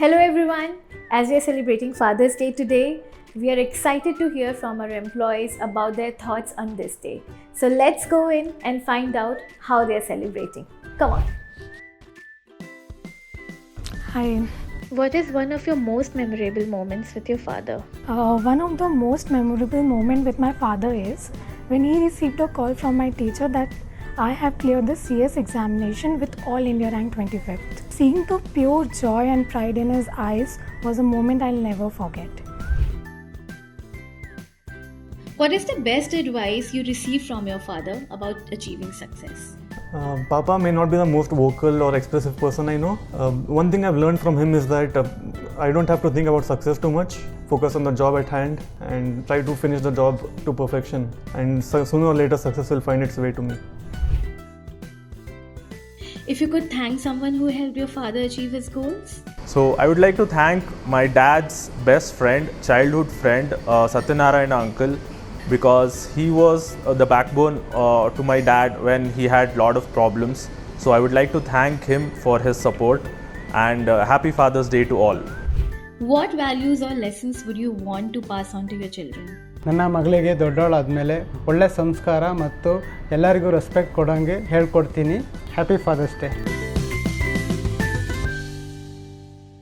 Hello everyone. As we are celebrating Father's Day today, we are excited to hear from our employees about their thoughts on this day. So let's go in and find out how they are celebrating. Come on. Hi. What is one of your most memorable moments with your father? One of the most memorable moments with my father is when he received a call from my teacher that I have cleared the CS examination with All India rank 25th. Seeing the pure joy and pride in his eyes was a moment I'll never forget. What is the best advice you received from your father about achieving success? Papa may not be the most vocal or expressive person I know. One thing I've learned from him is that I don't have to think about success too much. Focus on the job at hand and try to finish the job to perfection. And sooner or later, success will find its way to me. If you could thank someone who helped your father achieve his goals? So I would like to thank my dad's best friend, childhood friend, Satyanarayana uncle, because he was the backbone to my dad when he had lot of problems. So I would like to thank him for his support and happy Father's Day to all. What values or lessons would you want to pass on to your children? ನನ್ನ ಮಗಳಿಗೆ ದೊಡ್ಡವಳಾದಮೇಲೆ ಒಳ್ಳೆ ಸಂಸ್ಕಾರ ಮತ್ತು ಎಲ್ಲರಿಗೂ respect ಕೊಡೋಂಗೆ ಹೇಳ್ಕೊಡ್ತೀನಿ. Happy fathers day.